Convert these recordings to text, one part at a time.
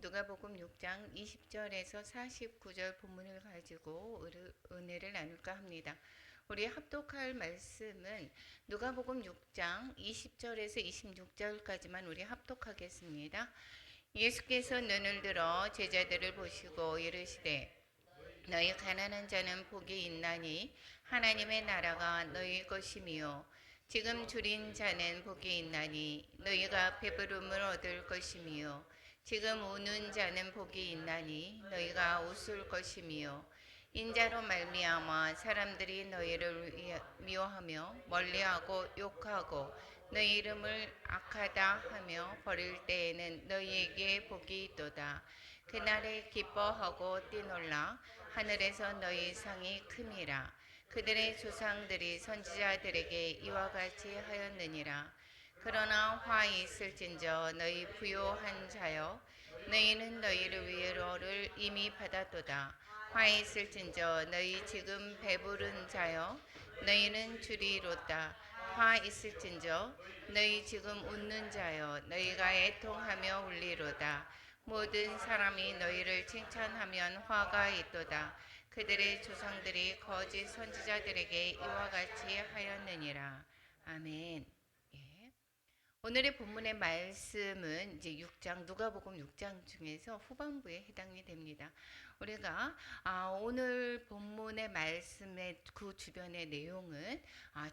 누가복음 6장 20절에서 49절 본문을 가지고 은혜를 나눌까 합니다. 우리 합독할 말씀은 누가복음 6장 20절에서 26절까지만 우리 합독하겠습니다. 예수께서 눈을 들어 제자들을 보시고 이르시되 너희 가난한 자는 복이 있나니 하나님의 나라가 너희 것이미요 지금 줄인 자는 복이 있나니 너희가 배부름을 얻을 것이미요 지금 우는 자는 복이 있나니 너희가 웃을 것이미요 인자로 말미암아 사람들이 너희를 미워하며 멀리하고 욕하고 너희 이름을 악하다 하며 버릴 때에는 너희에게 복이 있도다. 그날에 기뻐하고 뛰놀라 하늘에서 너희 상이 큼이라. 그들의 조상들이 선지자들에게 이와 같이 하였느니라. 그러나 화 있을진저 너희 부요한 자여 너희는 너희를 위로를 이미 받았도다. 화 있을진저 너희 지금 배부른 자여 너희는 주리로다. 화 있을진저 너희 지금 웃는 자여 너희가 애통하며 울리로다. 모든 사람이 너희를 칭찬하면 화가 있도다. 그들의 조상들이 거짓 선지자들에게 이와 같이 하였느니라. 아멘. 예. 오늘의 본문의 말씀은 이제 6장 누가복음 6장 중에서 후반부에 해당이 됩니다. 우리가 오늘 본문의 말씀의 그 주변의 내용은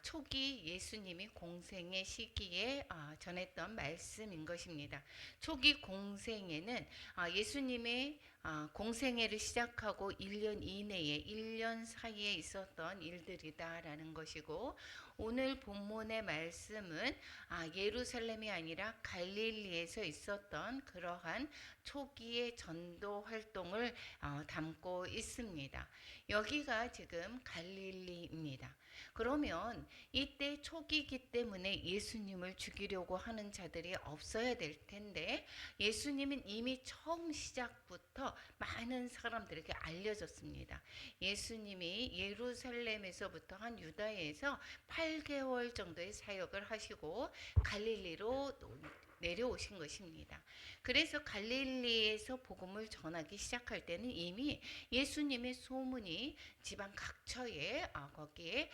초기 예수님이 공생의 시기에 전했던 말씀인 것입니다. 초기 공생에는 예수님의 공생애를 시작하고 1년 이내에 1년 사이에 있었던 일들이다라는 것이고 오늘 본문의 말씀은 예루살렘이 아니라 갈릴리에서 있었던 그러한 초기의 전도 활동을 담고 있습니다. 여기가 지금 갈릴리입니다. 그러면 이때 초기이기 때문에 예수님을 죽이려고 하는 자들이 없어야 될 텐데 예수님은 이미 처음 시작부터 많은 사람들에게 알려졌습니다. 예수님이 예루살렘에서부터 한 유다에서 8개월 정도의 사역을 하시고 갈릴리로 내려오신 것입니다. 그래서 갈릴리에서 복음을 전하기 시작할 때는 이미 예수님의 소문이 지방 각처에 거기에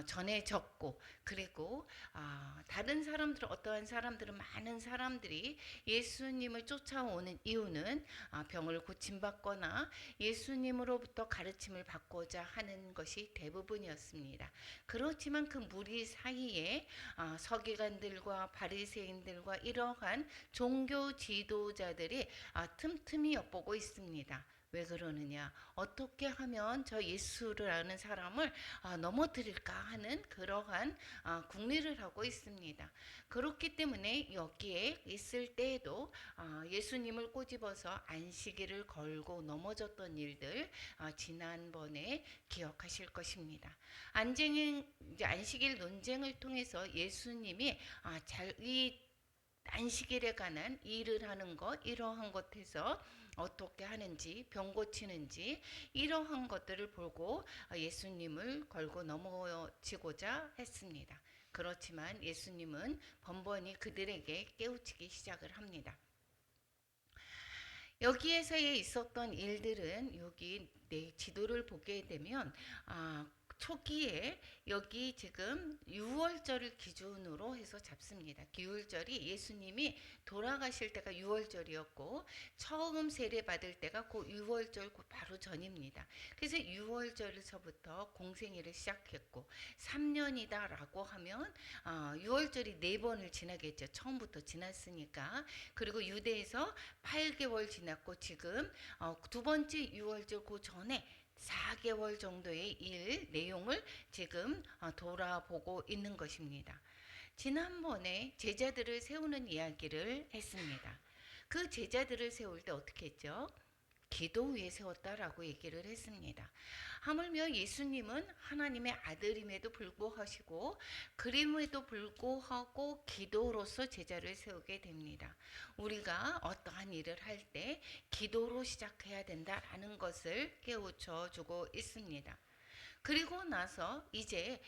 전해졌고 그리고 다른 사람들 어떠한 사람들은 많은 사람들이 예수님을 쫓아오는 이유는 병을 고침받거나 예수님으로부터 가르침을 받고자 하는 것이 대부분이었습니다. 그렇지만 그 무리 사이에 서기관들과 바리새인들과 이러한 종교 지도자들이 틈틈이 엿보고 있습니다. 왜 그러느냐? 어떻게 하면 저 예수를 아는 사람을 넘어뜨릴까 하는 그러한 궁리를 하고 있습니다. 그렇기 때문에 여기에 있을 때에도 예수님을 꼬집어서 안식일을 걸고 넘어졌던 일들 지난번에 기억하실 것입니다. 안식일 논쟁을 통해서 예수님이 이 안식일에 관한 일을 하는 것 이러한 것에서 어떻게 하는지 병 고치는지 이러한 것들을 보고 예수님을 걸고 넘어지고자 했습니다. 그렇지만 예수님은 번번이 그들에게 깨우치기 시작을 합니다. 여기에서의 있었던 일들은 여기 내 지도를 보게 되면 초기에 여기 지금 유월절을 기준으로 해서 잡습니다. 유월절이 예수님이 돌아가실 때가 유월절이었고 처음 세례 받을 때가 그 유월절 바로 전입니다. 그래서 유월절에서부터 공생애를 시작했고 3년이다라고 하면 유월절이 4번을 지나겠죠. 처음부터 지났으니까. 그리고 유대에서 8개월 지났고 지금 두 번째 유월절 그 전에 4개월 정도의 일 내용을 지금 돌아보고 있는 것입니다. 지난번에 제자들을 세우는 이야기를 했습니다. 그 제자들을 세울 때 어떻게 했죠? 기도 위에 세웠다라고 얘기를 했습니다. 하물며 예수님은 하나님의 아들임에도 불구하고 그림에도 불구하고 기도로서 제자를 세우게 됩니다. 우리가 어떠한 일을 할 때 기도로 시작해야 된다라는 것을 깨우쳐 주고 있습니다. 그리고 나서 이제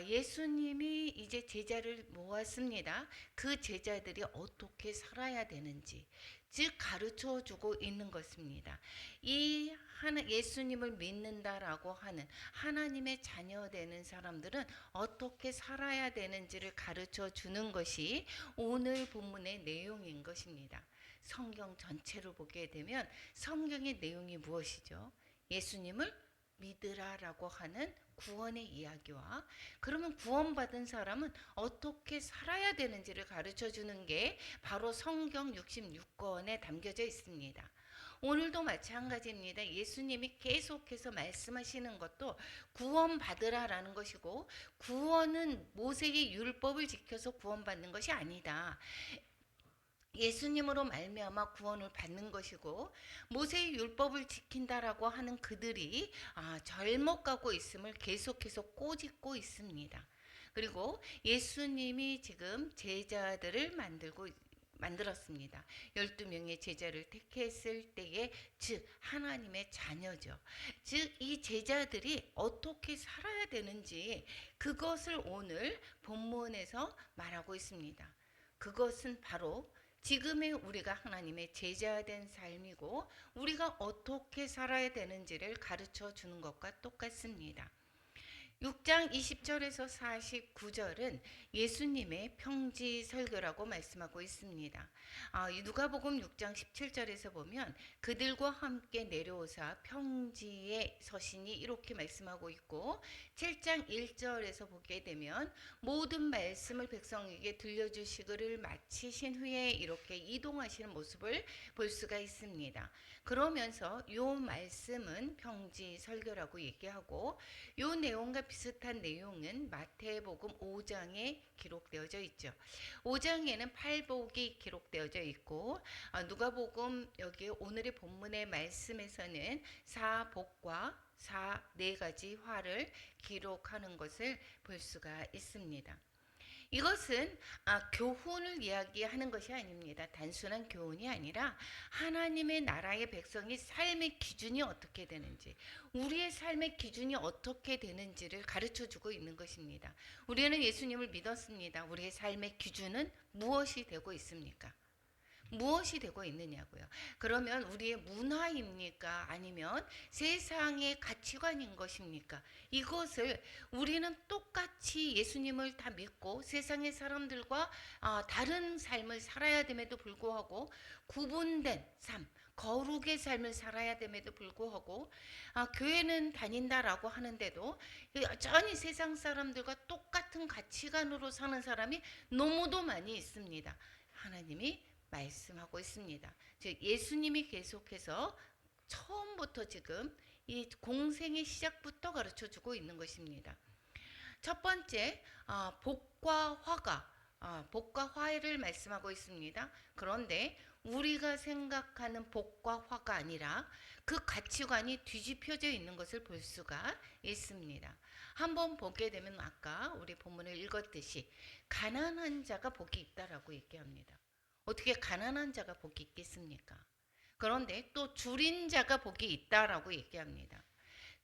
예수님이 이제 제자를 모았습니다. 그 제자들이 어떻게 살아야 되는지 즉 가르쳐 주고 있는 것입니다. 이 예수님을 믿는다라고 하는 하나님의 자녀 되는 사람들은 어떻게 살아야 되는지를 가르쳐 주는 것이 오늘 본문의 내용인 것입니다. 성경 전체로 보게 되면 성경의 내용이 무엇이죠? 예수님을 믿으라라고 하는 구원의 이야기와 그러면 구원받은 사람은 어떻게 살아야 되는지를 가르쳐 주는 게 바로 성경 66권에 담겨져 있습니다. 오늘도 마찬가지입니다. 예수님이 계속해서 말씀하시는 것도 구원받으라라는 것이고 구원은 모세의 율법을 지켜서 구원받는 것이 아니다. 예수님으로 말미암아 구원을 받는 것이고 모세의 율법을 지킨다라고 하는 그들이 잘못가고 있음을 계속해서 꼬집고 있습니다. 그리고 예수님이 지금 제자들을 만들었습니다. 12명의 제자를 택했을 때에 즉 하나님의 자녀죠. 즉 이 제자들이 어떻게 살아야 되는지 그것을 오늘 본문에서 말하고 있습니다. 그것은 바로 지금의 우리가 하나님의 제자된 삶이고 우리가 어떻게 살아야 되는지를 가르쳐 주는 것과 똑같습니다. 6장 20절에서 49절은 예수님의 평지 설교라고 말씀하고 있습니다. 누가복음 6장 17절에서 보면 그들과 함께 내려오사 평지에 서시니 이렇게 말씀하고 있고 7장 1절에서 보게 되면 모든 말씀을 백성에게 들려주시기를 마치신 후에 이렇게 이동하시는 모습을 볼 수가 있습니다. 그러면서 이 말씀은 평지 설교라고 얘기하고 이 내용과 비슷한 내용은 마태복음 5장에 기록되어져 있죠. 5장에는 팔복이 기록되어져 있고 누가복음 여기 오늘의 본문의 말씀에서는 사복과 네 가지 화를 기록하는 것을 볼 수가 있습니다. 이것은 교훈을 이야기하는 것이 아닙니다. 단순한 교훈이 아니라 하나님의 나라의 백성이 삶의 기준이 어떻게 되는지 우리의 삶의 기준이 어떻게 되는지를 가르쳐주고 있는 것입니다. 우리는 예수님을 믿었습니다. 우리의 삶의 기준은 무엇이 되고 있습니까? 무엇이 되고 있느냐고요. 그러면 우리의 문화입니까? 아니면 세상의 가치관인 것입니까? 이것을 우리는 똑같이 예수님을 다 믿고 세상의 사람들과 다른 삶을 살아야 됨에도 불구하고 구분된 삶, 거룩의 삶을 살아야 됨에도 불구하고 교회는 다닌다라고 하는데도 여전히 세상 사람들과 똑같은 가치관으로 사는 사람이 너무도 많이 있습니다. 하나님이 말씀하고 있습니다. 즉 예수님이 계속해서 처음부터 지금 이 공생의 시작부터 가르쳐주고 있는 것입니다. 첫 번째 복과 화가 복과 화해를 말씀하고 있습니다. 그런데 우리가 생각하는 복과 화가 아니라 그 가치관이 뒤집혀져 있는 것을 볼 수가 있습니다. 한번 보게 되면 아까 우리 본문을 읽었듯이 가난한 자가 복이 있다라고 얘기합니다. 어떻게 가난한 자가 복이 있겠습니까? 그런데 또 줄인 자가 복이 있다라고 얘기합니다.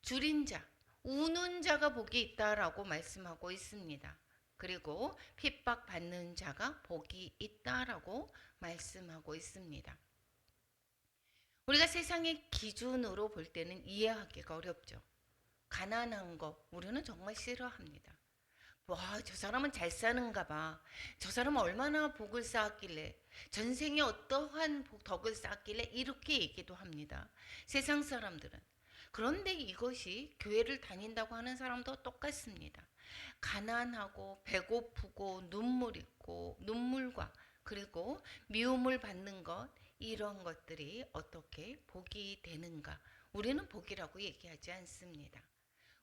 줄인 자, 우는 자가 복이 있다라고 말씀하고 있습니다. 그리고 핍박받는 자가 복이 있다라고 말씀하고 있습니다. 우리가 세상의 기준으로 볼 때는 이해하기가 어렵죠. 가난한 거 우리는 정말 싫어합니다. 와, 저 사람은 잘 사는가 봐. 저 사람은 얼마나 복을 쌓았길래, 전생에 어떠한 덕을 쌓았길래 이렇게 얘기도 합니다. 세상 사람들은. 그런데 이것이 교회를 다닌다고 하는 사람도 똑같습니다. 가난하고 배고프고 눈물 있고 눈물과 그리고 미움을 받는 것 이런 것들이 어떻게 복이 되는가? 우리는 복이라고 얘기하지 않습니다.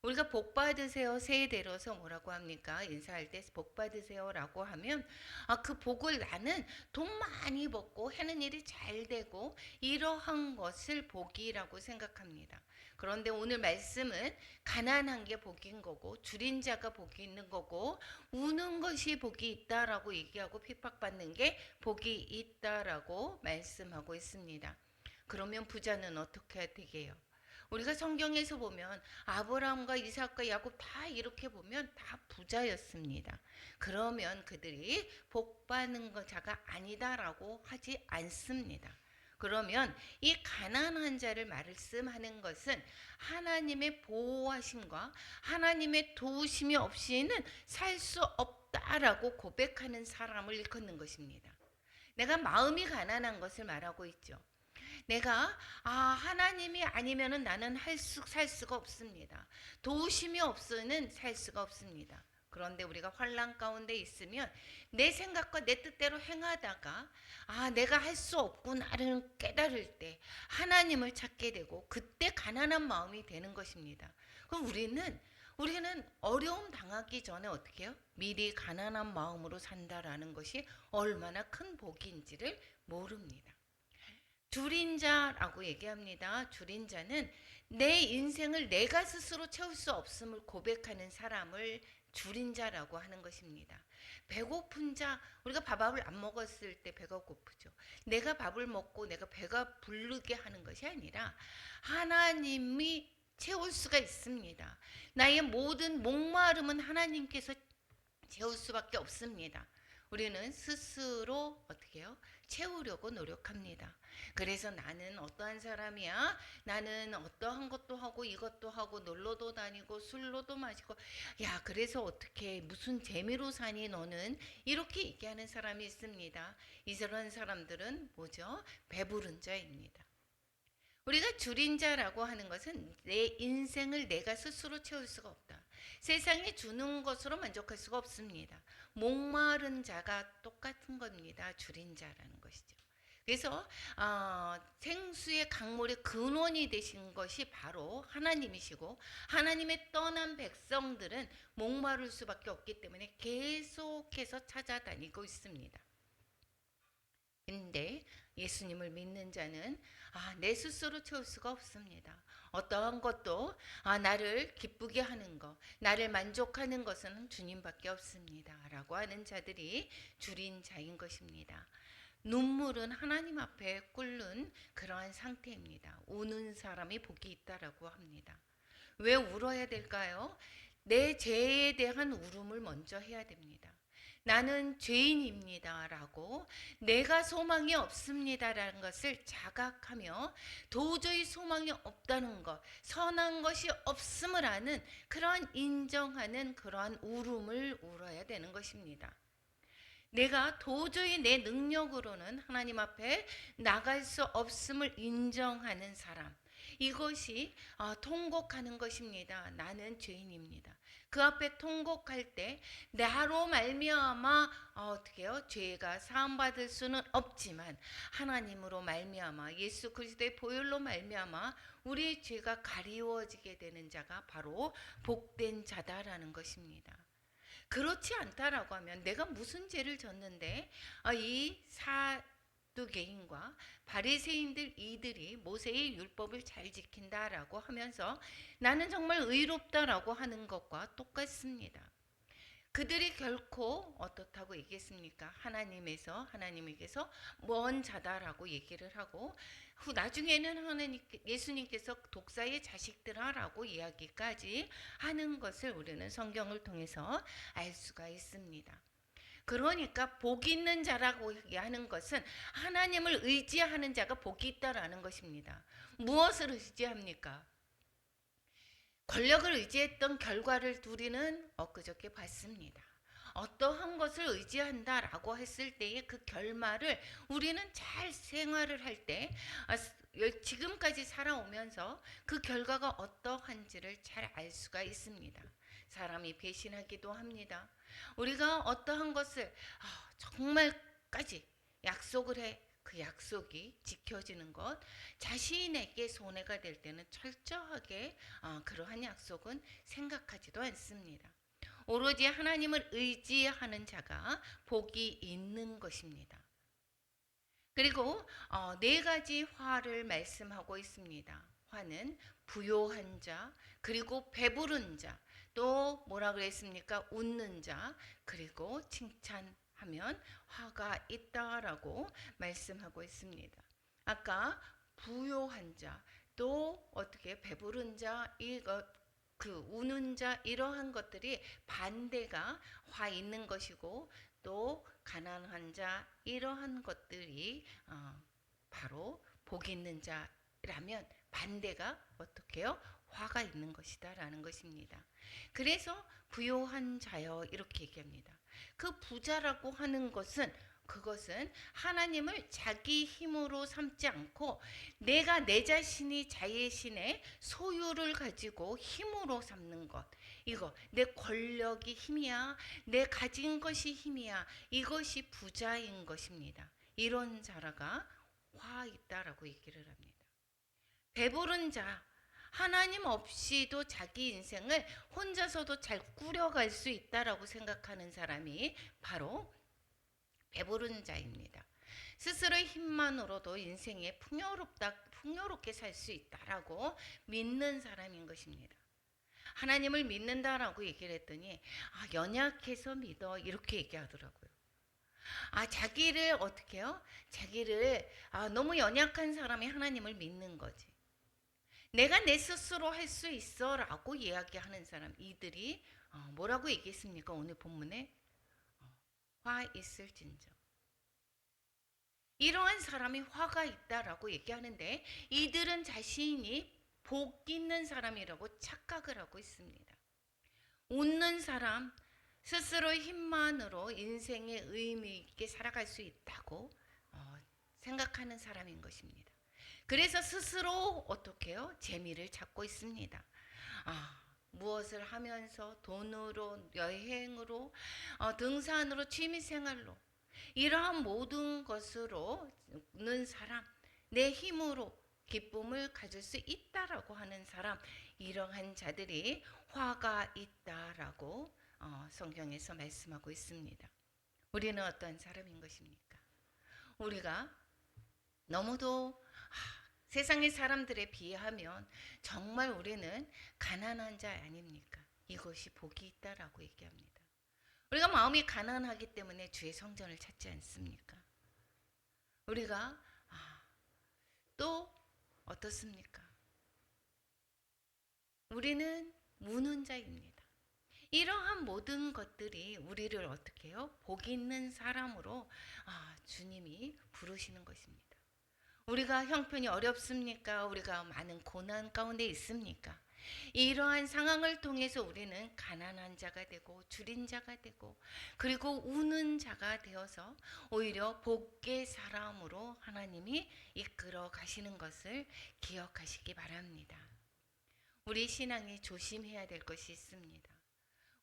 우리가 복 받으세요 새해 들어서 뭐라고 합니까? 인사할 때 복 받으세요라고 하면 그 복을 나는 돈 많이 벌고 하는 일이 잘 되고 이러한 것을 복이라고 생각합니다. 그런데 오늘 말씀은 가난한 게 복인 거고 줄인 자가 복이 있는 거고 우는 것이 복이 있다라고 얘기하고 핍박받는 게 복이 있다라고 말씀하고 있습니다. 그러면 부자는 어떻게 되게요? 우리가 성경에서 보면 아브라함과 이삭과 야곱 다 이렇게 보면 다 부자였습니다. 그러면 그들이 복 받는 자가 아니다라고 하지 않습니다. 그러면 이 가난한 자를 말씀하는 것은 하나님의 보호하심과 하나님의 도우심이 없이는 살 수 없다라고 고백하는 사람을 일컫는 것입니다. 내가 마음이 가난한 것을 말하고 있죠. 내가 하나님이 아니면은 나는 살 수가 없습니다. 도우심이 없으면 살 수가 없습니다. 그런데 우리가 환난 가운데 있으면 내 생각과 내 뜻대로 행하다가 내가 할 수 없구나를 깨달을 때 하나님을 찾게 되고 그때 가난한 마음이 되는 것입니다. 그럼 우리는 어려움 당하기 전에 어떻게 해요? 미리 가난한 마음으로 산다라는 것이 얼마나 큰 복인지를 모릅니다. 줄인자라고 얘기합니다. 줄인자는 내 인생을 내가 스스로 채울 수 없음을 고백하는 사람을 줄인자라고 하는 것입니다. 배고픈 자, 우리가 밥을 안 먹었을 때 배가 고프죠. 내가 밥을 먹고 내가 배가 부르게 하는 것이 아니라 하나님이 채울 수가 있습니다. 나의 모든 목마름은 하나님께서 채울 수밖에 없습니다. 우리는 스스로 어떻게 해요? 채우려고 노력합니다. 그래서 나는 어떠한 사람이야? 나는 어떠한 것도 하고 이것도 하고 놀러도 다니고 술로도 마시고 그래서 어떻게 무슨 재미로 사니 너는? 이렇게 얘기하는 사람이 있습니다. 이런 사람들은 뭐죠? 배부른 자입니다. 우리가 줄인 자라고 하는 것은 내 인생을 내가 스스로 채울 수가 없다. 세상이 주는 것으로 만족할 수가 없습니다. 목마른 자가 똑같은 겁니다. 줄인 자라는 것이죠. 그래서 생수의 강물의 근원이 되신 것이 바로 하나님이시고 하나님의 떠난 백성들은 목마를 수밖에 없기 때문에 계속해서 찾아다니고 있습니다. 근데 예수님을 믿는 자는 내 스스로 채울 수가 없습니다. 어떠한 것도 나를 기쁘게 하는 것, 나를 만족하는 것은 주님밖에 없습니다. 라고 하는 자들이 줄인 자인 것입니다. 눈물은 하나님 앞에 꿇는 그러한 상태입니다. 우는 사람이 복이 있다라고 합니다. 왜 울어야 될까요? 내 죄에 대한 울음을 먼저 해야 됩니다. 나는 죄인입니다 라고 내가 소망이 없습니다라는 것을 자각하며 도저히 소망이 없다는 것, 선한 것이 없음을 아는 그러한 인정하는 그러한 울음을 울어야 되는 것입니다. 내가 도저히 내 능력으로는 하나님 앞에 나갈 수 없음을 인정하는 사람, 이것이 통곡하는 것입니다. 나는 죄인입니다. 그 앞에 통곡할 때 나로 말미암아 어떻게 해요? 죄가 사함받을 수는 없지만 하나님으로 말미암아 예수 그리스도의 보혈로 말미암아 우리의 죄가 가리워지게 되는 자가 바로 복된 자다라는 것입니다. 그렇지 않다라고 하면 내가 무슨 죄를 졌는데 이 사두개인과 바리새인들 이들이 모세의 율법을 잘 지킨다라고 하면서 나는 정말 의롭다라고 하는 것과 똑같습니다. 그들이 결코 어떻다고 얘기했습니까? 하나님에게서 먼 자다라고 얘기를 하고 나중에는 예수님께서 독사의 자식들아라고 이야기까지 하는 것을 우리는 성경을 통해서 알 수가 있습니다. 그러니까 복 있는 자라고 얘기하는 것은 하나님을 의지하는 자가 복이 있다라는 것입니다. 무엇을 의지합니까? 권력을 의지했던 결과를 우리는 엊그저께 봤습니다. 어떠한 것을 의지한다라고 했을 때의 그 결말을 우리는 잘 생활을 할 때 지금까지 살아오면서 그 결과가 어떠한지를 잘 알 수가 있습니다. 사람이 배신하기도 합니다. 우리가 어떠한 것을 정말까지 약속을 해 그 약속이 지켜지는 것, 자신에게 손해가 될 때는 철저하게 그러한 약속은 생각하지도 않습니다. 오로지 하나님을 의지하는 자가 복이 있는 것입니다. 그리고 네 가지 화를 말씀하고 있습니다. 화는 부요한 자, 그리고 배부른 자, 또 뭐라 그랬습니까? 웃는 자, 그리고 칭찬하면 화가 있다라고 말씀하고 있습니다. 아까 부요한 자, 또 어떻게 배부른 자, 이것 우는 자, 이러한 것들이 반대가 화 있는 것이고, 또 가난한 자, 이러한 것들이 바로 복 있는 자라면 반대가 어떻게요? 화가 있는 것이다라는 것입니다. 그래서 부요한 자여 이렇게 얘기합니다. 그 부자라고 하는 것은, 그것은 하나님을 자기 힘으로 삼지 않고 내가 내 자신이 자신의 소유를 가지고 힘으로 삼는 것, 이거 내 권력이 힘이야, 내 가진 것이 힘이야, 이것이 부자인 것입니다. 이런 자라가 화 있다라고 얘기를 합니다. 배부른 자, 하나님 없이도 자기 인생을 혼자서도 잘 꾸려갈 수 있다라고 생각하는 사람이 바로 배부른 자입니다. 스스로의 힘만으로도 인생에 풍요롭게 살 수 있다라고 믿는 사람인 것입니다. 하나님을 믿는다라고 얘기를 했더니 연약해서 믿어 이렇게 얘기하더라고요. 자기를 어떻게 해요? 자기를 너무 연약한 사람이 하나님을 믿는 거지. 내가 내 스스로 할 수 있어 라고 이야기하는 사람, 이들이 뭐라고 얘기했습니까? 오늘 본문에 화 있을진저. 이러한 사람이 화가 있다라고 얘기하는데, 이들은 자신이 복 있는 사람이라고 착각을 하고 있습니다. 웃는 사람, 스스로의 힘만으로 인생의 의미 있게 살아갈 수 있다고 생각하는 사람인 것입니다. 그래서 스스로 어떻게 해요? 재미를 찾고 있습니다. 무엇을 하면서 돈으로, 여행으로, 등산으로, 취미생활로, 이러한 모든 것으로 는 사람, 내 힘으로 기쁨을 가질 수 있다라고 하는 사람, 이러한 자들이 화가 있다라고 성경에서 말씀하고 있습니다. 우리는 어떠한 사람인 것입니까? 우리가 너무도 세상의 사람들에 비하면 정말 우리는 가난한 자 아닙니까? 이것이 복이 있다라고 얘기합니다. 우리가 마음이 가난하기 때문에 주의 성전을 찾지 않습니까? 우리가 또 어떻습니까? 우리는 무는 자입니다. 이러한 모든 것들이 우리를 어떻게 해요? 복 있는 사람으로 주님이 부르시는 것입니다. 우리가 형편이 어렵습니까? 우리가 많은 고난 가운데 있습니까? 이러한 상황을 통해서 우리는 가난한 자가 되고 줄인 자가 되고, 그리고 우는 자가 되어서 오히려 복의 사람으로 하나님이 이끌어 가시는 것을 기억하시기 바랍니다. 우리 신앙이 조심해야 될 것이 있습니다.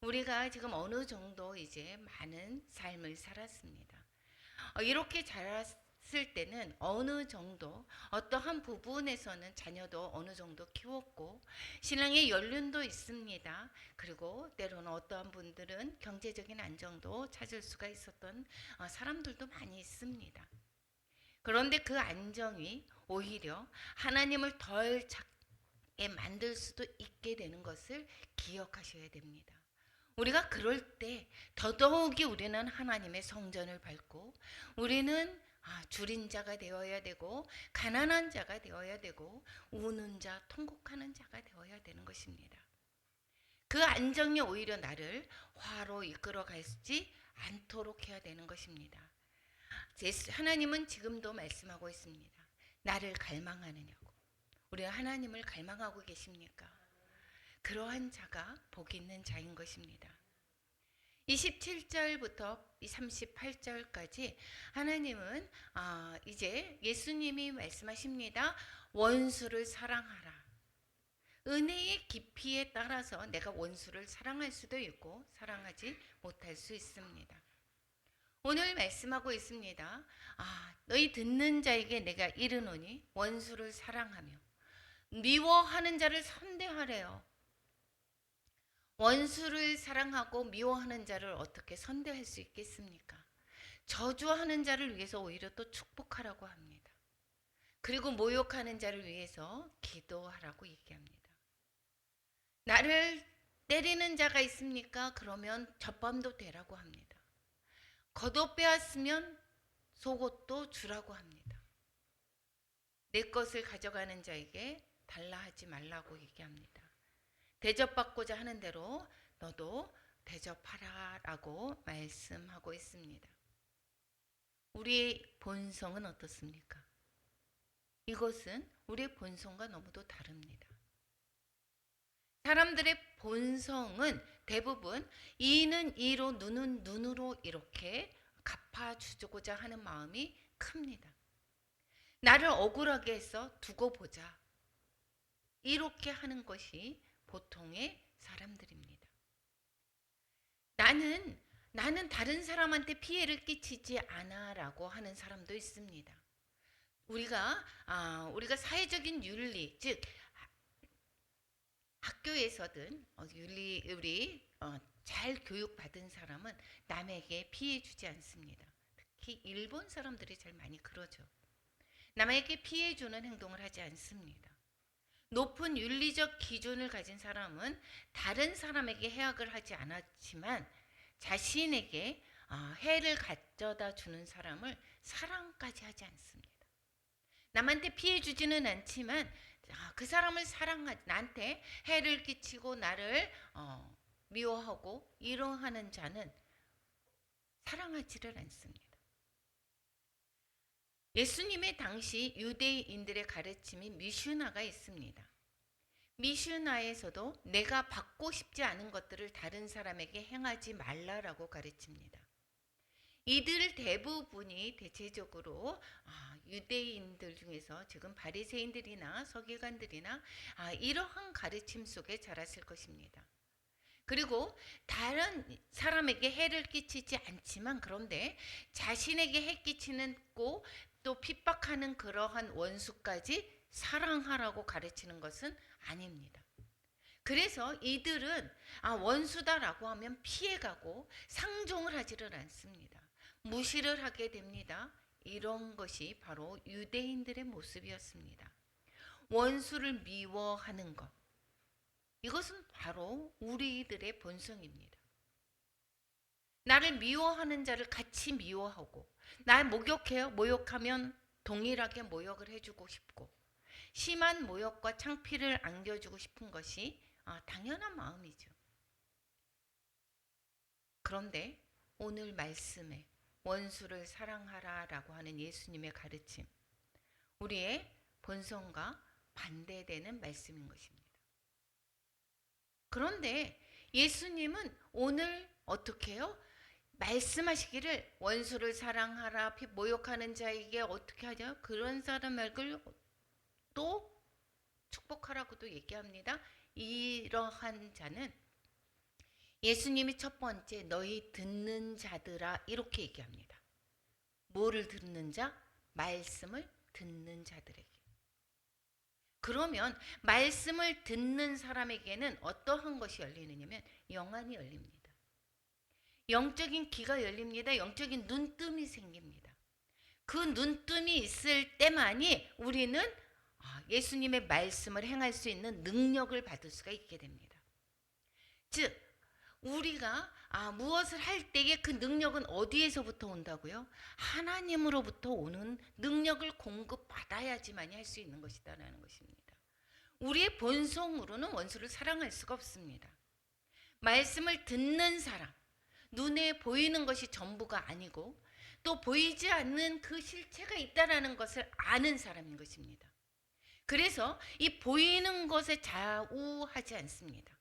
우리가 지금 어느 정도 이제 많은 삶을 살았습니다. 이렇게 자랐을 때는 어느 정도 어떠한 부분에서는 자녀도 어느 정도 키웠고, 신앙의 연륜도 있습니다. 그리고 때로는 어떠한 분들은 경제적인 안정도 찾을 수가 있었던 사람들도 많이 있습니다. 그런데 그 안정이 오히려 하나님을 덜 찾게 만들 수도 있게 되는 것을 기억하셔야 됩니다. 우리가 그럴 때 더더욱이 우리는 하나님의 성전을 밟고, 우리는 줄인 자가 되어야 되고, 가난한 자가 되어야 되고, 우는 자, 통곡하는 자가 되어야 되는 것입니다. 그 안정이 오히려 나를 화로 이끌어 가지 않도록 해야 되는 것입니다. 하나님은 지금도 말씀하고 있습니다. 나를 갈망하느냐고. 우리가 하나님을 갈망하고 계십니까? 그러한 자가 복 있는 자인 것입니다. 27절부터 38절까지 하나님은 이제 예수님이 말씀하십니다. 원수를 사랑하라. 은혜의 깊이에 따라서 내가 원수를 사랑할 수도 있고 사랑하지 못할 수 있습니다. 오늘 말씀하고 있습니다. 너희 듣는 자에게 내가 이르노니 원수를 사랑하며 미워하는 자를 선대하래요. 원수를 사랑하고 미워하는 자를 어떻게 선대할 수 있겠습니까? 저주하는 자를 위해서 오히려 또 축복하라고 합니다. 그리고 모욕하는 자를 위해서 기도하라고 얘기합니다. 나를 때리는 자가 있습니까? 그러면 젖밤도 되라고 합니다. 겉옷 빼앗으면 속옷도 주라고 합니다. 내 것을 가져가는 자에게 달라 하지 말라고 얘기합니다. 대접받고자 하는 대로 너도 대접하라라고 말씀하고 있습니다. 우리의 본성은 어떻습니까? 이것은 우리의 본성과 너무도 다릅니다. 사람들의 본성은 대부분 이는 이로 눈은 눈으로 이렇게 갚아주고자 하는 마음이 큽니다. 나를 억울하게 해서 두고 보자. 이렇게 하는 것이 보통의 사람들입니다. 나는 다른 사람한테 피해를 끼치지 않아라고 하는 사람도 있습니다. 우리가 사회적인 윤리, 즉 학교에서든 잘 교육받은 사람은 남에게 피해 주지 않습니다. 특히 일본 사람들이 제일 많이 그러죠. 남에게 피해 주는 행동을 하지 않습니다. 높은 윤리적 기준을 가진 사람은 다른 사람에게 해악을 하지 않았지만 자신에게 해를 가져다 주는 사람을 사랑까지 하지 않습니다. 남한테 피해 주지는 않지만 그 사람을 나한테 해를 끼치고 나를 미워하고 이러하는 자는 사랑하지를 않습니다. 예수님의 당시 유대인들의 가르침이 미슈나가 있습니다. 미슈나에서도 내가 받고 싶지 않은 것들을 다른 사람에게 행하지 말라라고 가르칩니다. 이들 대부분이 대체적으로 유대인들 중에서 지금 바리새인들이나 서기관들이나 이러한 가르침 속에 자랐을 것입니다. 그리고 다른 사람에게 해를 끼치지 않지만 그런데 자신에게 해 끼치는 또 핍박하는 그러한 원수까지 사랑하라고 가르치는 것은 아닙니다. 그래서 이들은 원수다라고 하면 피해가고 상종을 하지를 않습니다. 무시를 하게 됩니다. 이런 것이 바로 유대인들의 모습이었습니다. 원수를 미워하는 것. 이것은 바로 우리들의 본성입니다. 나를 미워하는 자를 같이 미워하고 날 모욕하면 동일하게 모욕을 해주고 싶고 심한 모욕과 창피를 안겨주고 싶은 것이 당연한 마음이죠. 그런데 오늘 말씀에 원수를 사랑하라라고 하는 예수님의 가르침, 우리의 본성과 반대되는 말씀인 것입니다. 그런데 예수님은 오늘 어떻게 해요? 말씀하시기를 원수를 사랑하라, 모욕하는 자에게 어떻게 하죠? 그런 사람을 또 축복하라고도 얘기합니다. 이러한 자는 예수님이 첫 번째 너희 듣는 자들아 이렇게 얘기합니다. 뭐를 듣는 자? 말씀을 듣는 자들에게. 그러면 말씀을 듣는 사람에게는 어떠한 것이 열리느냐면 영안이 열립니다. 영적인 귀가 열립니다. 영적인 눈뜸이 생깁니다. 그 눈뜸이 있을 때만이 우리는 예수님의 말씀을 행할 수 있는 능력을 받을 수가 있게 됩니다. 즉 우리가 무엇을 할 때에 그 능력은 어디에서부터 온다고요? 하나님으로부터 오는 능력을 공급받아야지만이 할 수 있는 것이다라는 것입니다. 우리의 본성으로는 원수를 사랑할 수가 없습니다. 말씀을 듣는 사람, 눈에 보이는 것이 전부가 아니고 또 보이지 않는 그 실체가 있다라는 것을 아는 사람인 것입니다. 그래서 이 보이는 것에 좌우하지 않습니다.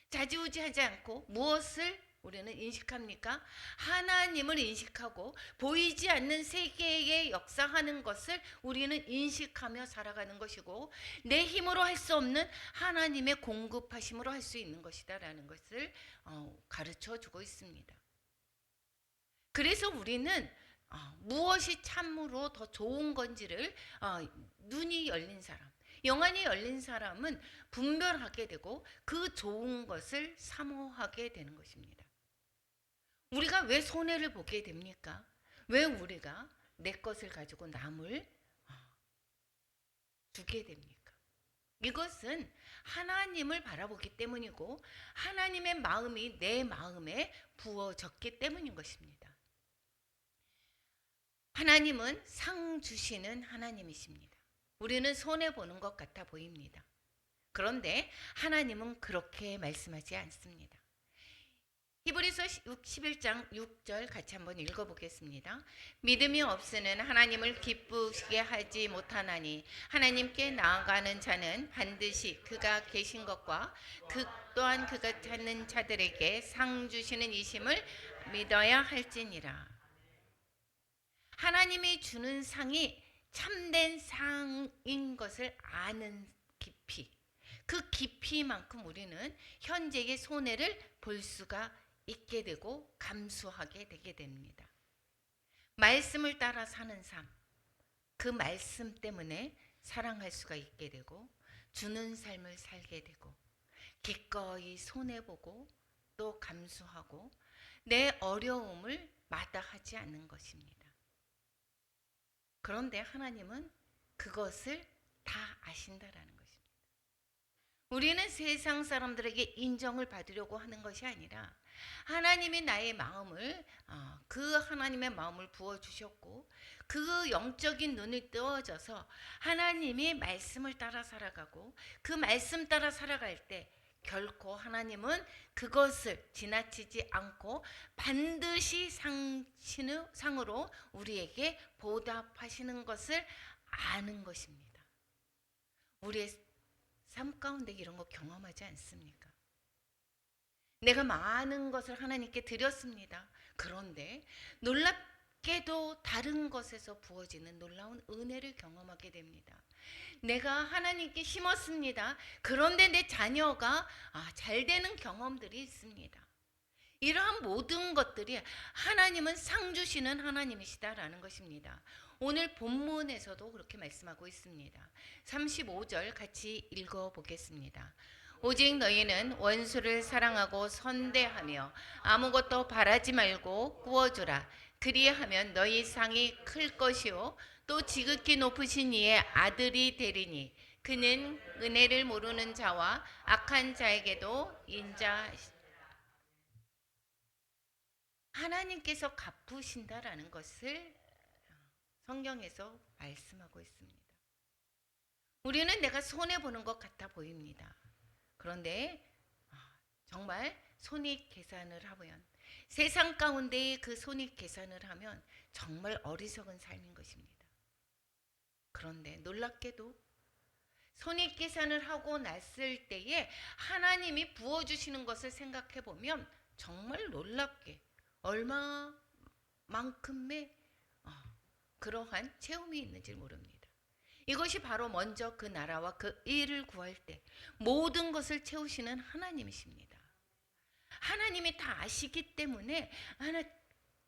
좌지우지하지 않고 무엇을 우리는 인식합니까? 하나님을 인식하고 보이지 않는 세계에 역사하는 것을 우리는 인식하며 살아가는 것이고 내 힘으로 할 수 없는 하나님의 공급하심으로 할 수 있는 것이다라는 것을 가르쳐 주고 있습니다. 그래서 우리는 무엇이 참으로 더 좋은 건지를 눈이 열린 사람, 영안이 열린 사람은 분별하게 되고 그 좋은 것을 사모하게 되는 것입니다. 우리가 왜 손해를 보게 됩니까? 왜 우리가 내 것을 가지고 남을 주게 됩니까? 이것은 하나님을 바라보기 때문이고 하나님의 마음이 내 마음에 부어졌기 때문인 것입니다. 하나님은 상 주시는 하나님이십니다. 우리는 손해보는 것 같아 보입니다. 그런데 하나님은 그렇게 말씀하지 않습니다. 히브리서 11장 6절 같이 한번 읽어보겠습니다. 믿음이 없으는 하나님을 기쁘시게 하지 못하나니 하나님께 나아가는 자는 반드시 그가 계신 것과 그 또한 그가 찾는 자들에게 상 주시는 이심을 믿어야 할지니라. 하나님이 주는 상이 참된 상인 것을 아는 깊이, 그 깊이만큼 우리는 현재의 손해를 볼 수가 있게 되고 감수하게 되게 됩니다. 말씀을 따라 사는 삶, 그 말씀 때문에 사랑할 수가 있게 되고 주는 삶을 살게 되고 기꺼이 손해보고 또 감수하고 내 어려움을 마다하지 않는 것입니다. 그런데 하나님은 그것을 다 아신다라는 것입니다. 우리는 세상 사람들에게 인정을 받으려고 하는 것이 아니라 하나님이 나의 마음을 그 하나님의 마음을 부어주셨고 그 영적인 눈이 뜨어져서 하나님이 말씀을 따라 살아가고 그 말씀 따라 살아갈 때 결코 하나님은 그것을 지나치지 않고 반드시 상으로 우리에게 보답하시는 것을 아는 것입니다. 우리의 삶 가운데 이런 거 경험하지 않습니까? 내가 많은 것을 하나님께 드렸습니다. 그런데 놀랍게도 다른 것에서 부어지는 놀라운 은혜를 경험하게 됩니다. 내가 하나님께 심었습니다. 그런데 내 자녀가 잘 되는 경험들이 있습니다. 이러한 모든 것들이 하나님은 상 주시는 하나님이시다라는 것입니다. 오늘 본문에서도 그렇게 말씀하고 있습니다. 35절 같이 읽어보겠습니다. 오직 너희는 원수를 사랑하고 선대하며 아무것도 바라지 말고 구워주라. 그리하면 너희 상이 클 것이요 또 지극히 높으신 이의 아들이 되리니 그는 은혜를 모르는 자와 악한 자에게도 인자하시니라. 하나님께서 갚으신다라는 것을 성경에서 말씀하고 있습니다. 우리는 내가 손해보는 것 같아 보입니다. 그런데 정말 손익 계산을 하면 세상 가운데 그 손익 계산을 하면 정말 어리석은 삶인 것입니다. 그런데 놀랍게도 손익 계산을 하고 났을 때에 하나님이 부어주시는 것을 생각해 보면 정말 놀랍게 얼마만큼의 그러한 체험이 있는지 모릅니다. 이것이 바로 먼저 그 나라와 그 일을 구할 때 모든 것을 채우시는 하나님이십니다. 하나님이 다 아시기 때문에 하나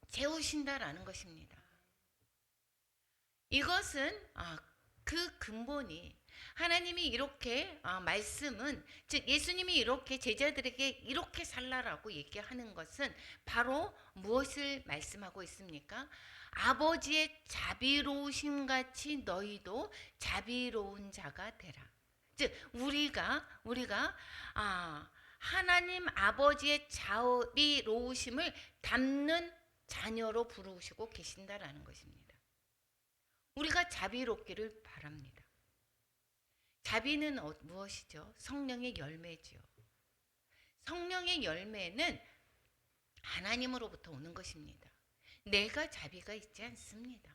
채우신다라는 것입니다. 이것은 그 근본이 하나님이 이렇게 말씀은 즉 예수님이 이렇게 제자들에게 이렇게 살라라고 얘기하는 것은 바로 무엇을 말씀하고 있습니까? 아버지의 자비로우심 같이 너희도 자비로운 자가 되라. 즉 우리가 하나님 아버지의 자비로우심을 담는 자녀로 부르시고 계신다라는 것입니다. 우리가 자비롭기를 바랍니다. 자비는 무엇이죠? 성령의 열매지요. 성령의 열매는 하나님으로부터 오는 것입니다. 내가 자비가 있지 않습니다.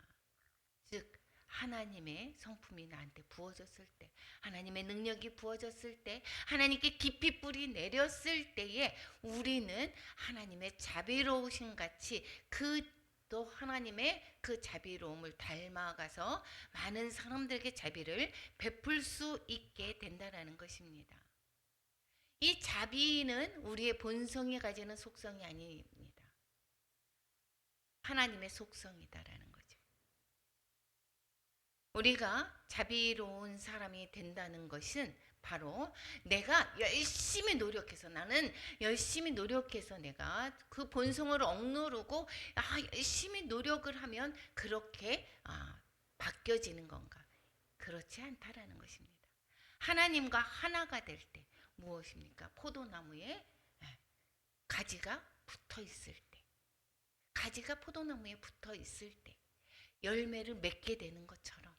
즉 하나님의 성품이 나한테 부어졌을 때, 하나님의 능력이 부어졌을 때, 하나님께 깊이 뿌리 내렸을 때에 우리는 하나님의 자비로우신 같이 또 하나님의 그 자비로움을 닮아가서 많은 사람들에게 자비를 베풀 수 있게 된다는 것입니다. 이 자비는 우리의 본성이 가지는 속성이 아닙니다. 하나님의 속성이다라는 거죠. 우리가 자비로운 사람이 된다는 것은 바로 내가 열심히 노력해서 내가 그 본성을 억누르고 열심히 노력을 하면 그렇게 바뀌어지는 건가? 그렇지 않다라는 것입니다. 하나님과 하나가 될 때 무엇입니까? 포도나무에 가지가 붙어 있을 때, 가지가 포도나무에 붙어 있을 때 열매를 맺게 되는 것처럼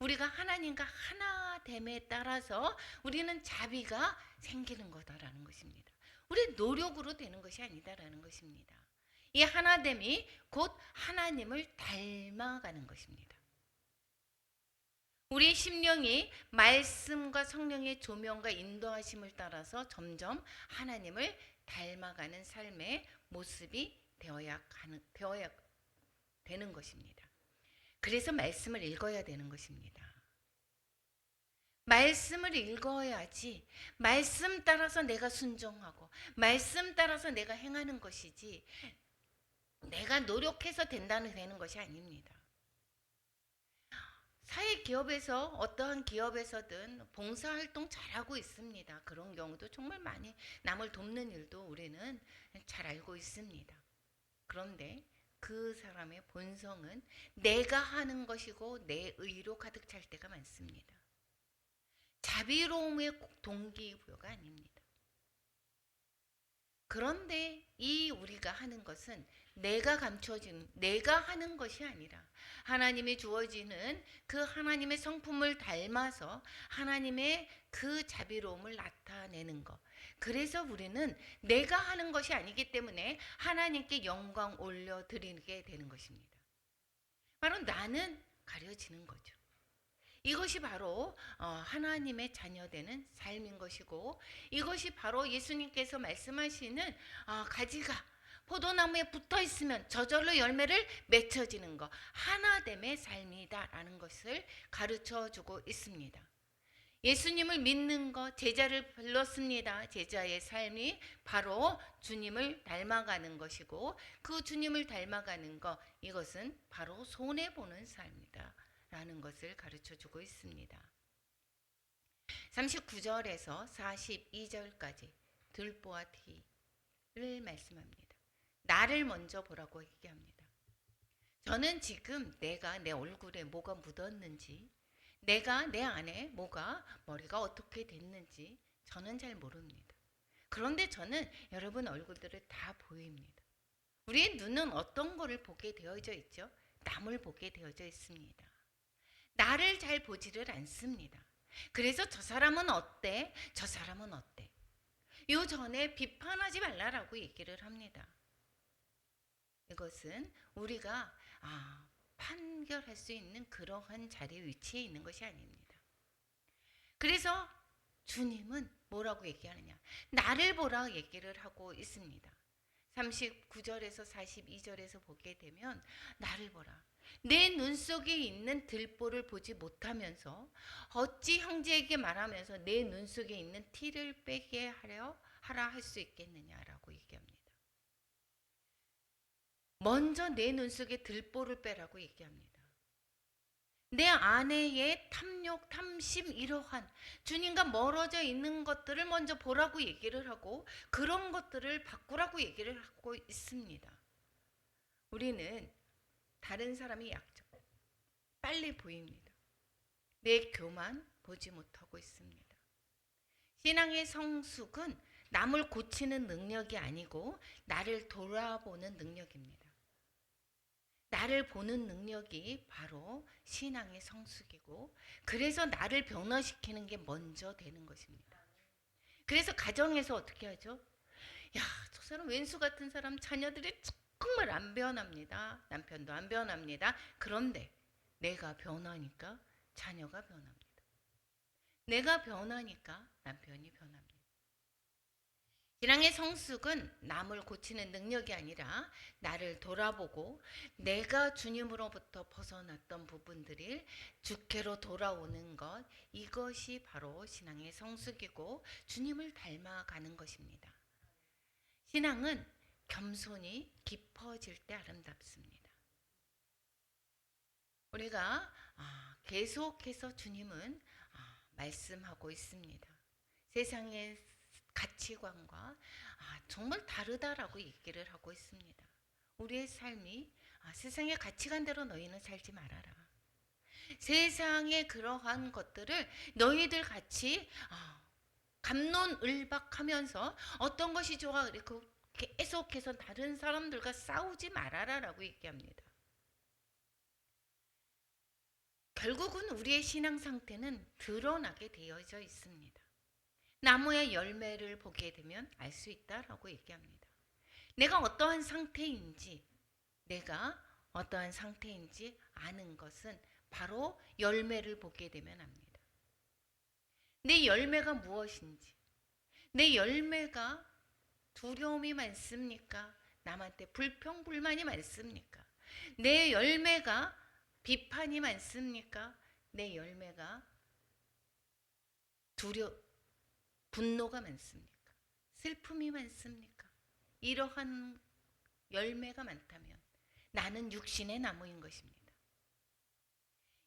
우리가 하나님과 하나됨에 따라서 우리는 자비가 생기는 거다라는 것입니다. 우리 노력으로 되는 것이 아니다라는 것입니다. 이 하나됨이 곧 하나님을 닮아가는 것입니다. 우리 심령이 말씀과 성령의 조명과 인도하심을 따라서 점점 하나님을 닮아가는 삶의 모습이 되어야 되는 것입니다. 그래서 말씀을 읽어야 되는 것입니다. 말씀을 읽어야지 말씀 따라서 내가 순종하고 말씀 따라서 내가 행하는 것이지 내가 노력해서 되는 것이 아닙니다. 사회기업에서 어떠한 기업에서든 봉사활동 잘하고 있습니다. 그런 경우도 정말 많이 남을 돕는 일도 우리는 잘 알고 있습니다. 그런데 그 사람의 본성은 내가 하는 것이고 내 의로 가득 찰 때가 많습니다. 자비로움의 동기부여가 아닙니다. 그런데 이 우리가 하는 것은 내가 감춰지는, 내가 하는 것이 아니라 하나님이 주어지는 그 하나님의 성품을 닮아서 하나님의 그 자비로움을 나타내는 것. 그래서 우리는 내가 하는 것이 아니기 때문에 하나님께 영광 올려드리게 되는 것입니다. 바로 나는 가려지는 거죠. 이것이 바로 하나님의 자녀되는 삶인 것이고 이것이 바로 예수님께서 말씀하시는 가지가 포도나무에 붙어 있으면 저절로 열매를 맺혀지는 것, 하나됨의 삶이다라는 것을 가르쳐 주고 있습니다. 예수님을 믿는 것, 제자를 불렀습니다. 제자의 삶이 바로 주님을 닮아가는 것이고 그 주님을 닮아가는 것, 이것은 바로 손해보는 삶이다 라는 것을 가르쳐 주고 있습니다. 39절에서 42절까지 들보와 티를 말씀합니다. 나를 먼저 보라고 얘기합니다. 저는 지금 내가 내 얼굴에 뭐가 묻었는지, 내가 내 안에 뭐가 머리가 어떻게 됐는지 저는 잘 모릅니다. 그런데 저는 여러분 얼굴들을 다 보입니다. 우리의 눈은 어떤 거를 보게 되어져 있죠? 남을 보게 되어져 있습니다. 나를 잘 보지를 않습니다. 그래서 저 사람은 어때? 저 사람은 어때? 요 전에 비판하지 말라라고 얘기를 합니다. 이것은 우리가 판결할 수 있는 그러한 자리에 위치해 있는 것이 아닙니다. 그래서 주님은 뭐라고 얘기하느냐? 나를 보라 얘기를 하고 있습니다. 39절에서 42절에서 보게 되면 나를 보라. 내 눈 속에 있는 들보를 보지 못하면서 어찌 형제에게 말하면서 내 눈 속에 있는 티를 빼게 하라 할 수 있겠느냐라고 얘기합니다. 먼저 내 눈 속에 들보를 빼라고 얘기합니다. 내 안에의 탐욕, 탐심 이러한 주님과 멀어져 있는 것들을 먼저 보라고 얘기를 하고 그런 것들을 바꾸라고 얘기를 하고 있습니다. 우리는 다른 사람이 약점, 빨리 보입니다. 내 교만 보지 못하고 있습니다. 신앙의 성숙은 남을 고치는 능력이 아니고 나를 돌아보는 능력입니다. 나를 보는 능력이 바로 신앙의 성숙이고 그래서 나를 변화시키는 게 먼저 되는 것입니다. 그래서 가정에서 어떻게 하죠? 야, 저 사람 왼수 같은 사람 자녀들이 정말 안 변합니다. 남편도 안 변합니다. 그런데 내가 변하니까 자녀가 변합니다. 내가 변하니까 남편이 변합니다. 신앙의 성숙은 남을 고치는 능력이 아니라 나를 돌아보고 내가 주님으로부터 벗어났던 부분들이 주께로 돌아오는 것, 이것이 바로 신앙의 성숙이고 주님을 닮아가는 것입니다. 신앙은 겸손이 깊어질 때 아름답습니다. 우리가 계속해서 주님은 말씀하고 있습니다. 세상의 가치관과 정말 다르다라고 얘기를 하고 있습니다. 우리의 삶이 세상의 가치관대로 너희는 살지 말아라. 세상의 그러한 것들을 너희들 같이 갑론을박하면서 어떤 것이 좋아 이렇게 계속해서 다른 사람들과 싸우지 말아라라고 얘기합니다. 결국은 우리의 신앙 상태는 드러나게 되어져 있습니다. 나무의 열매를 보게 되면 알 수 있다라고 얘기합니다. 내가 어떠한 상태인지, 내가 어떠한 상태인지 아는 것은 바로 열매를 보게 되면 압니다. 내 열매가 무엇인지, 내 열매가 두려움이 많습니까? 남한테 불평불만이 많습니까? 내 열매가 비판이 많습니까? 내 열매가 분노가 많습니까? 슬픔이 많습니까? 이러한 열매가 많다면 나는 육신의 나무인 것입니다.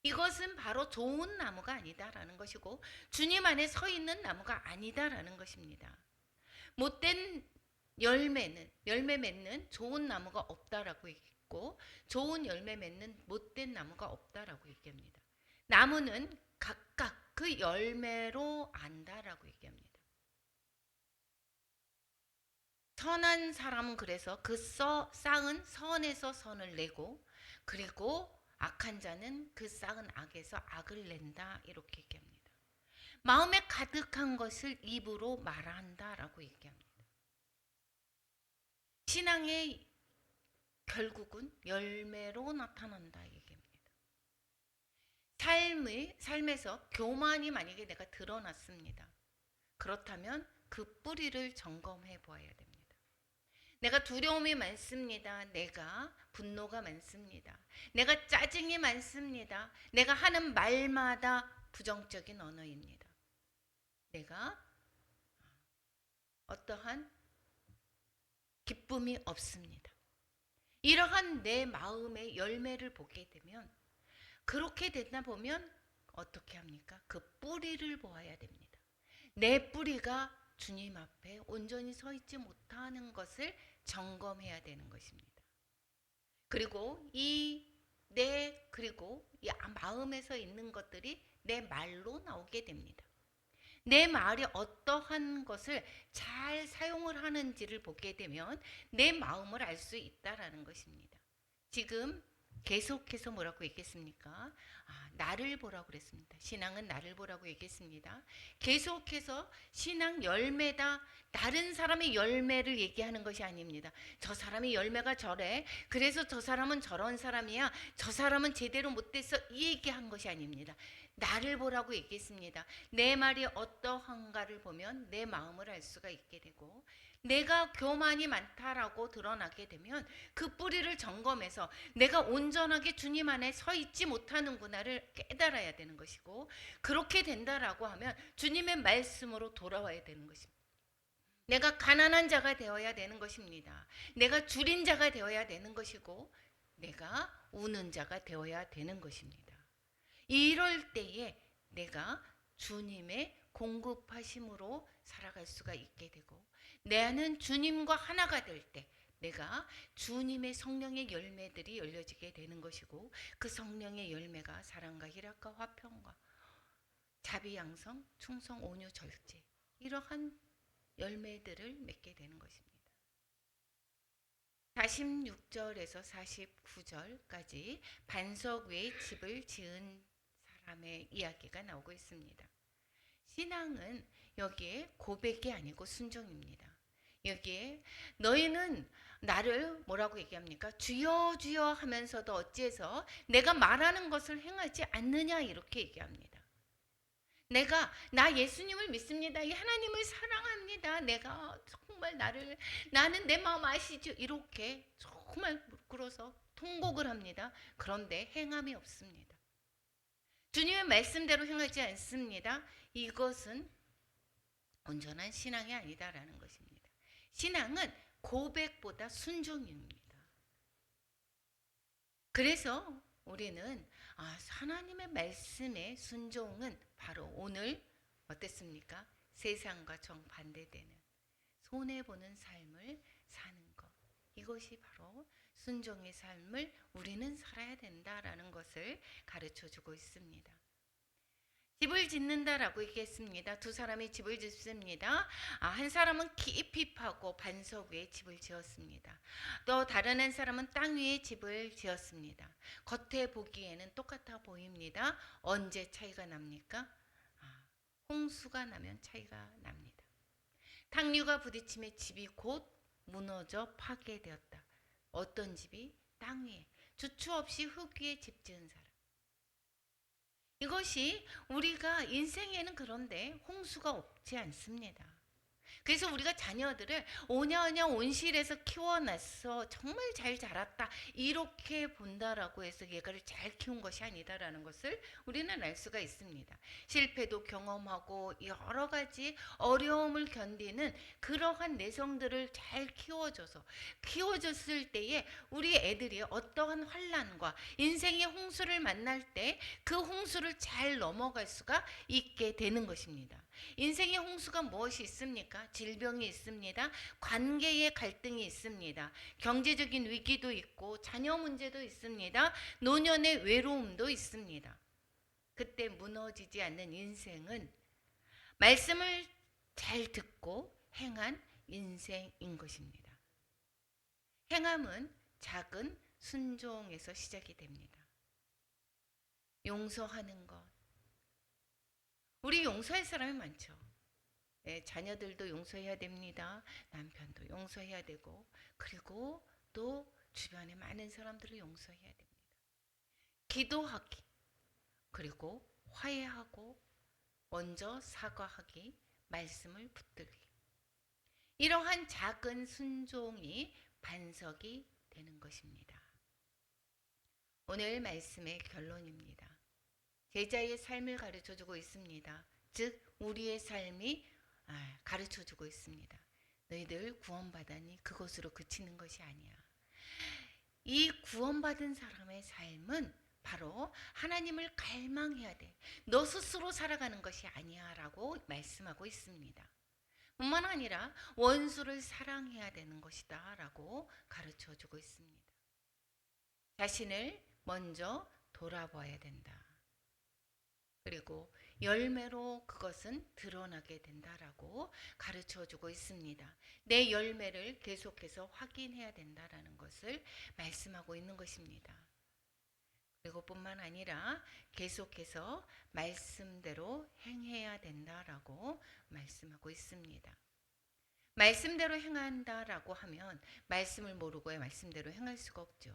이것은 바로 좋은 나무가 아니다라는 것이고 주님 안에 서 있는 나무가 아니다라는 것입니다. 못된 열매 맺는 좋은 나무가 없다라고 얘기했고 좋은 열매 맺는 못된 나무가 없다라고 얘기합니다. 나무는 각각 그 열매로 안다라고 얘기합니다. 선한 사람은 그래서 그 싹은 선에서 선을 내고 그리고 악한 자는 그 싹은 악에서 악을 낸다 이렇게 얘기합니다. 마음에 가득한 것을 입으로 말한다라고 얘기합니다. 신앙의 결국은 열매로 나타난다 얘기입니다. 삶에서 교만이 만약에 내가 드러났습니다. 그렇다면 그 뿌리를 점검해 보아야 됩니다. 내가 두려움이 많습니다. 내가 분노가 많습니다. 내가 짜증이 많습니다. 내가 하는 말마다 부정적인 언어입니다. 내가 어떠한 기쁨이 없습니다. 이러한 내 마음의 열매를 보게 되면 그렇게 되다 보면 어떻게 합니까? 그 뿌리를 보아야 됩니다. 내 뿌리가 주님 앞에 온전히 서 있지 못하는 것을 점검해야 되는 것입니다. 그리고 그리고 이 마음에서 있는 것들이 내 말로 나오게 됩니다. 내 말이 어떠한 것을 잘 사용을 하는지를 보게 되면 내 마음을 알 수 있다라는 것입니다. 지금 계속해서 뭐라고 얘기했습니까? 나를 보라고 그랬습니다. 신앙은 나를 보라고 얘기했습니다. 계속해서 신앙 열매다. 다른 사람의 열매를 얘기하는 것이 아닙니다. 저 사람의 열매가 저래. 그래서 저 사람은 저런 사람이야. 저 사람은 제대로 못돼서 이 얘기한 것이 아닙니다. 나를 보라고 얘기했습니다. 내 말이 어떠한가를 보면 내 마음을 알 수가 있게 되고 내가 교만이 많다라고 드러나게 되면 그 뿌리를 점검해서 내가 온전하게 주님 안에 서 있지 못하는구나를 깨달아야 되는 것이고 그렇게 된다라고 하면 주님의 말씀으로 돌아와야 되는 것입니다. 내가 가난한 자가 되어야 되는 것입니다. 내가 줄인 자가 되어야 되는 것이고 내가 우는 자가 되어야 되는 것입니다. 이럴 때에 내가 주님의 공급하심으로 살아갈 수가 있게 되고 내 안은 주님과 하나가 될 때 내가 주님의 성령의 열매들이 열려지게 되는 것이고 그 성령의 열매가 사랑과 희락과 화평과 자비양성, 충성, 온유, 절제 이러한 열매들을 맺게 되는 것입니다. 46절에서 49절까지 반석 위에 집을 지은 사람의 이야기가 나오고 있습니다. 신앙은 여기에 고백이 아니고 순종입니다. 여기에 너희는 나를 뭐라고 얘기합니까? 주여 주여 하면서도 어찌해서 내가 말하는 것을 행하지 않느냐 이렇게 얘기합니다. 나 예수님을 믿습니다. 이 하나님을 사랑합니다. 내가 정말 나는 내 마음 아시죠? 이렇게 정말 부끄러워서 통곡을 합니다. 그런데 행함이 없습니다. 주님의 말씀대로 행하지 않습니다. 이것은 온전한 신앙이 아니다라는 것입니다. 신앙은 고백보다 순종입니다. 그래서 우리는 하나님의 말씀의 순종은 바로 오늘 어땠습니까? 세상과 정반대되는 손해보는 삶을 사는 것. 이것이 바로 순종의 삶을 우리는 살아야 된다라는 것을 가르쳐주고 있습니다. 집을 짓는다라고 얘기했습니다. 두 사람이 집을 짓습니다. 한 사람은 깊이 파고 반석 위에 집을 지었습니다. 또 다른 한 사람은 땅 위에 집을 지었습니다. 겉에 보기에는 똑같아 보입니다. 언제 차이가 납니까? 홍수가 나면 차이가 납니다. 탕류가 부딪힘에 집이 곧 무너져 파괴되었다. 어떤 집이? 땅 위에. 주추 없이 흙 위에 집 지은 사람. 이것이 우리가 인생에는 그런데 홍수가 없지 않습니다. 그래서 우리가 자녀들을 오냐오냐 온실에서 키워놨어 정말 잘 자랐다 이렇게 본다라고 해서 얘가를 잘 키운 것이 아니다라는 것을 우리는 알 수가 있습니다. 실패도 경험하고 여러 가지 어려움을 견디는 그러한 내성들을 잘 키워줬을 때에 우리 애들이 어떠한 환난과 인생의 홍수를 만날 때 그 홍수를 잘 넘어갈 수가 있게 되는 것입니다. 인생의 홍수가 무엇이 있습니까? 질병이 있습니다. 관계의 갈등이 있습니다. 경제적인 위기도 있고 자녀 문제도 있습니다. 노년의 외로움도 있습니다. 그때 무너지지 않는 인생은 말씀을 잘 듣고 행한 인생인 것입니다. 행함은 작은 순종에서 시작이 됩니다. 용서하는 것. 우리 용서할 사람이 많죠. 자녀들도 용서해야 됩니다. 남편도 용서해야 되고 그리고 또 주변에 많은 사람들을 용서해야 됩니다. 기도하기 그리고 화해하고 먼저 사과하기 말씀을 붙들기 이러한 작은 순종이 반석이 되는 것입니다. 오늘 말씀의 결론입니다. 제자의 삶을 가르쳐주고 있습니다. 즉 우리의 삶이 가르쳐주고 있습니다. 너희들 구원받았니? 그것으로 그치는 것이 아니야. 이 구원받은 사람의 삶은 바로 하나님을 갈망해야 돼. 너 스스로 살아가는 것이 아니야 라고 말씀하고 있습니다. 뿐만 아니라 원수를 사랑해야 되는 것이다 라고 가르쳐주고 있습니다. 자신을 먼저 돌아봐야 된다. 그리고 열매로 그것은 드러나게 된다라고 가르쳐주고 있습니다. 내 열매를 계속해서 확인해야 된다라는 것을 말씀하고 있는 것입니다. 그리고 뿐만 아니라 계속해서 말씀대로 행해야 된다라고 말씀하고 있습니다. 말씀대로 행한다라고 하면 말씀을 모르고 말씀대로 행할 수가 없죠.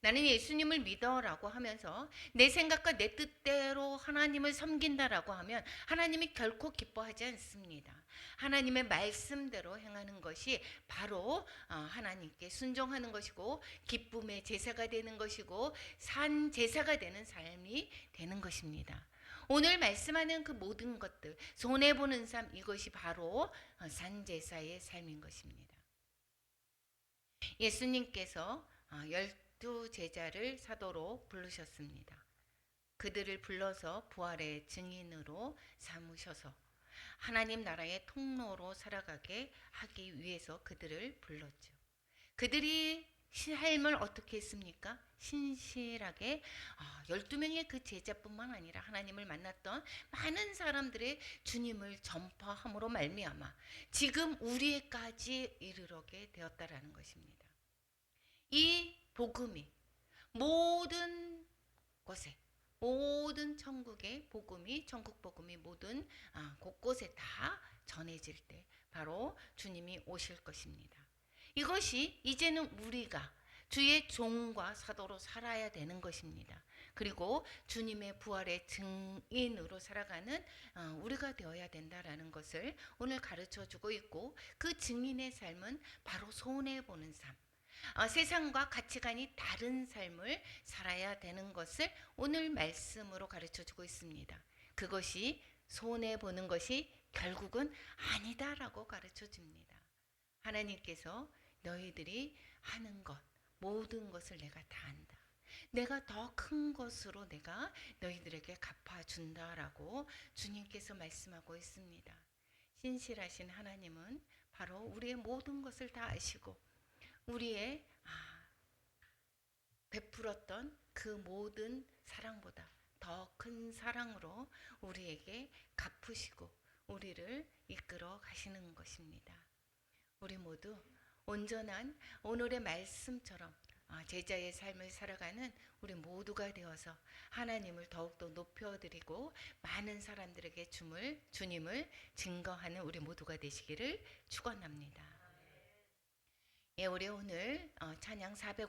나는 예수님을 믿어라고 하면서 내 생각과 내 뜻대로 하나님을 섬긴다라고 하면 하나님이 결코 기뻐하지 않습니다. 하나님의 말씀대로 행하는 것이 바로 하나님께 순종하는 것이고 기쁨의 제사가 되는 것이고 산 제사가 되는 삶이 되는 것입니다. 오늘 말씀하는 그 모든 것들 손해보는 삶 이것이 바로 산 제사의 삶인 것입니다. 예수님께서 12 제자를 사도로 부르셨습니다. 그들을 불러서 부활의 증인으로 삼으셔서 하나님 나라의 통로로 살아가게 하기 위해서 그들을 불렀죠. 그들이 삶을 어떻게 했습니까? 신실하게 12명의 그 제자뿐만 아니라 하나님을 만났던 많은 사람들의 주님을 전파함으로 말미암아 지금 우리에까지 이르게 되었다라는 것입니다. 이 복음이 모든 곳에 모든 천국의 복음이 천국 복음이 모든 곳곳에 다 전해질 때 바로 주님이 오실 것입니다. 이것이 이제는 우리가 주의 종과 사도로 살아야 되는 것입니다. 그리고 주님의 부활의 증인으로 살아가는 우리가 되어야 된다라는 것을 오늘 가르쳐주고 있고 그 증인의 삶은 바로 손해보는 삶. 세상과 가치관이 다른 삶을 살아야 되는 것을 오늘 말씀으로 가르쳐주고 있습니다. 그것이 손해보는 것이 결국은 아니다라고 가르쳐줍니다. 하나님께서 너희들이 하는 것 모든 것을 내가 다 안다. 내가 더 큰 것으로 내가 너희들에게 갚아준다라고 주님께서 말씀하고 있습니다. 신실하신 하나님은 바로 우리의 모든 것을 다 아시고 우리의 베풀었던 그 모든 사랑보다 더 더 큰 사랑으로 우리에게 갚으시고 우리를 이끌어 가시는 것입니다. 우리 모두 온전한 오늘의 말씀처럼 제자의 삶을 살아가는 우리 모두가 되어서 하나님을 더욱더 높여드리고 많은 사람들에게 주님을 증거하는 우리 모두가 되시기를 축원합니다. 예, 우리 오늘 찬양 400